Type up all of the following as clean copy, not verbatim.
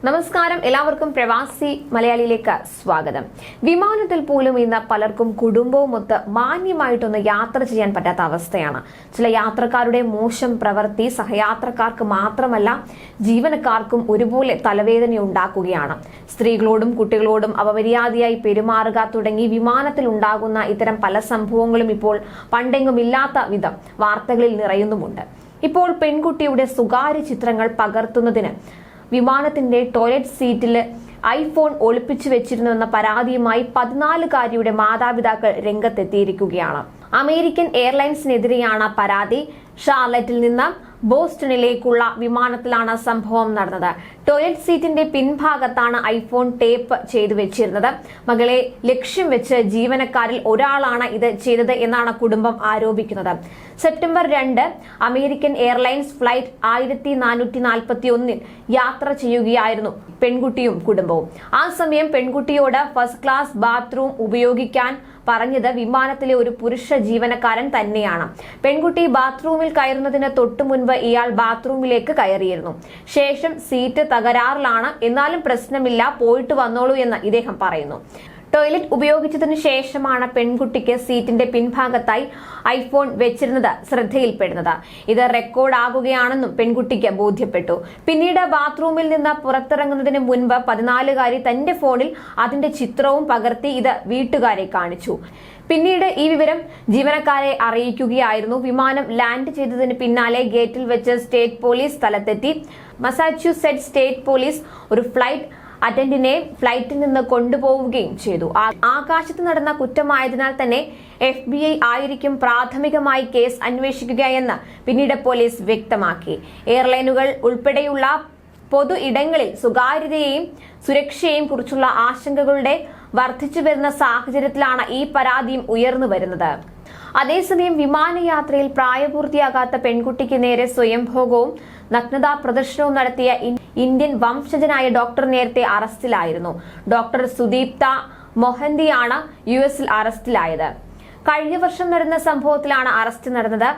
നമസ്കാരം, എല്ലാവർക്കും പ്രവാസി മലയാളിയിലേക്ക് സ്വാഗതം. വിമാനത്തിൽ പോലും ഇന്ന് പലർക്കും കുടുംബവുമൊത്ത് മാന്യമായിട്ടൊന്ന് യാത്ര ചെയ്യാൻ പറ്റാത്ത അവസ്ഥയാണ്. ചില യാത്രക്കാരുടെ മോശം പ്രവൃത്തി സഹയാത്രക്കാർക്ക് മാത്രമല്ല ജീവനക്കാർക്കും ഒരുപോലെ തലവേദന ഉണ്ടാക്കുകയാണ്. സ്ത്രീകളോടും കുട്ടികളോടും അപമര്യാദയായി പെരുമാറുക തുടങ്ങി വിമാനത്തിൽ ഉണ്ടാകുന്ന ഇത്തരം പല സംഭവങ്ങളും ഇപ്പോൾ പണ്ടെങ്ങുമില്ലാത്ത വിധം വാർത്തകളിൽ നിറയുന്നുമുണ്ട്. ഇപ്പോൾ പെൺകുട്ടിയുടെ സ്വകാര്യ ചിത്രങ്ങൾ പകർത്തുന്നതിന് വിമാനത്തിന്റെ ടോയ്ലറ്റ് സീറ്റിൽ ഐഫോൺ ഒളിപ്പിച്ചു വെച്ചിരുന്നുവെന്ന പരാതിയുമായി 14-കാരിയുടെ മാതാപിതാക്കൾ രംഗത്തെത്തിയിരിക്കുകയാണ്. അമേരിക്കൻ എയർലൈൻസിനെതിരെയാണ് പരാതി. ഷാർലറ്റിൽ നിന്ന് ബോസ്റ്റണിലേക്കുള്ള വിമാനത്തിലാണ് സംഭവം നടന്നത്. ടോയ്ലറ്റ് സീറ്റിന്റെ പിൻഭാഗത്താണ് ഐഫോൺ ടേപ്പ് ചെയ്തു വെച്ചിരുന്നത്. മകളെ ലക്ഷ്യം വെച്ച് ജീവനക്കാരിൽ ഒരാളാണ് ഇത് ചെയ്തത് എന്നാണ് കുടുംബം ആരോപിക്കുന്നത്. സെപ്റ്റംബർ 2 അമേരിക്കൻ എയർലൈൻസ് ഫ്ലൈറ്റ് 1441 യാത്ര ചെയ്യുകയായിരുന്നു പെൺകുട്ടിയും കുടുംബവും. ആ സമയം പെൺകുട്ടിയോട് ഫസ്റ്റ് ക്ലാസ് ബാത്റൂം ഉപയോഗിക്കാൻ പറഞ്ഞത് വിമാനത്തിലെ ഒരു പുരുഷ ജീവനക്കാരൻ തന്നെയാണ്. പെൺകുട്ടി ബാത്റൂമിൽ കയറുന്നതിന് തൊട്ടു മുൻപ് ഇയാൾ ബാത്റൂമിലേക്ക് കയറിയിരുന്നു. ശേഷം സീറ്റ് തകരാറിലാണ്, എന്നാലും പ്രശ്നമില്ല, പോയിട്ട് വന്നോളൂ എന്ന് ഇദ്ദേഹം പറയുന്നു. ടോയ്ലറ്റ് ഉപയോഗിച്ചതിനു ശേഷമാണ് പെൺകുട്ടിക്ക് സീറ്റിന്റെ പിൻഭാഗത്തായി ഐഫോൺ വെച്ചിരുന്നത് ശ്രദ്ധയിൽപ്പെടുന്നത്. ഇത് റെക്കോർഡ് ആകുകയാണെന്നും പെൺകുട്ടിക്ക് ബോധ്യപ്പെട്ടു. പിന്നീട് ബാത്റൂമിൽ നിന്ന് പുറത്തിറങ്ങുന്നതിന് മുൻപ് 14-കാരി തന്റെ ഫോണിൽ അതിന്റെ ചിത്രവും പകർത്തി ഇത് വീട്ടുകാരെ കാണിച്ചു. പിന്നീട് ഈ വിവരം ജീവനക്കാരെ അറിയിക്കുകയായിരുന്നു. വിമാനം ലാൻഡ് ചെയ്തതിന് പിന്നാലെ ഗേറ്റിൽ വെച്ച് സ്റ്റേറ്റ് പോലീസ് സ്ഥലത്തെത്തി. മസാച്യുസെറ്റ്സ് സ്റ്റേറ്റ് പോലീസ് ഒരു ഫ്ലൈറ്റ് അറ്റൻഡിനെ ഫ്ലൈറ്റിൽ നിന്ന് കൊണ്ടുപോവുകയും ചെയ്തു. ആകാശത്ത് നടന്ന കുറ്റമായതിനാൽ തന്നെ FBI ആയിരിക്കും പ്രാഥമികമായി കേസ് അന്വേഷിക്കുകയെന്ന് പിന്നീട് പോലീസ് വ്യക്തമാക്കി. എയർലൈനുകൾ ഉൾപ്പെടെയുള്ള പൊതു ഇടങ്ങളിൽ സ്വകാര്യതയെയും സുരക്ഷയെയും കുറിച്ചുള്ള ആശങ്കകളുടെ വർദ്ധിച്ചു വരുന്ന സാഹചര്യത്തിലാണ് ഈ പരാതിയും ഉയർന്നു വരുന്നത്. അതേസമയം വിമാനയാത്രയിൽ പ്രായപൂർത്തിയാകാത്ത പെൺകുട്ടിക്ക് നേരെ സ്വയംഭോഗവും നഗ്നതാ പ്രദർശനവും നടത്തിയ ഇന്ത്യൻ വംശജനായ ഡോക്ടർ നേരത്തെ അറസ്റ്റിലായിരുന്നു. ഡോക്ടർ സുദീപ്ത മൊഹന്തിയാണ് US അറസ്റ്റിലായത്. കഴിഞ്ഞ വർഷം നടന്ന സംഭവത്തിലാണ് അറസ്റ്റ് നടന്നത്.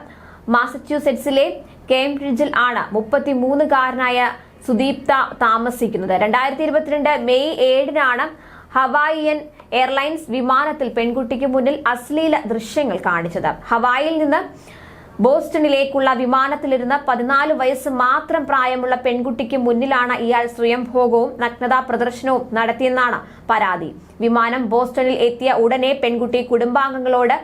മാസച്യൂസെറ്റ്സിലെ കേംബ്രിഡ്ജിൽ ആണ് 33-കാരനായ സുദീപ്ത താമസിക്കുന്നത്. 2022 മെയ് 7-നാണ് ഹവായിയൻ എയർലൈൻസ് വിമാനത്തിൽ പെൺകുട്ടിക്ക് മുന്നിൽ അശ്ലീല ദൃശ്യങ്ങൾ കാണിച്ചത്. ഹവായിൽ നിന്ന് ബോസ്റ്റണിലേക്കുള്ള വിമാനത്തിലിരുന്ന 14 വയസ്സ് മാത്രം പ്രായമുള്ള പെൺകുട്ടിക്ക് മുന്നിലാണ് ഇയാൾ സ്വയംഭോഗവും നഗ്നതാ പ്രദർശനവും നടത്തിയെന്നാണ് പരാതി. വിമാനം ബോസ്റ്റണിൽ എത്തിയ ഉടനെ പെൺകുട്ടി കുടുംബാംഗങ്ങളോട്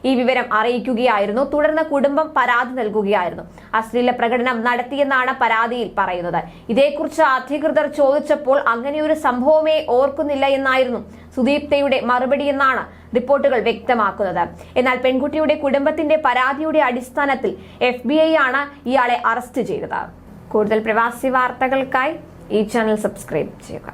ഈ വിവരം അറിയിക്കുകയായിരുന്നു. തുടർന്ന് കുടുംബം പരാതി നൽകുകയായിരുന്നു. അശ്ലീല പ്രകടനം നടത്തിയെന്നാണ് പരാതിയിൽ പറയുന്നത്. ഇതേക്കുറിച്ച് അധികൃതർ ചോദിച്ചപ്പോൾ അങ്ങനെയൊരു സംഭവമേ ഓർക്കുന്നില്ല എന്നായിരുന്നു സുദീപ്തയുടെ മറുപടി എന്നാണ് റിപ്പോർട്ടുകൾ വ്യക്തമാക്കുന്നത്. എന്നാൽ പെൺകുട്ടിയുടെ കുടുംബത്തിന്റെ പരാതിയുടെ അടിസ്ഥാനത്തിൽ FBI ആണ് ഇയാളെ അറസ്റ്റ് ചെയ്തത്. കൂടുതൽ പ്രവാസി വാർത്തകൾക്കായി ഈ ചാനൽ സബ്സ്ക്രൈബ് ചെയ്യുക.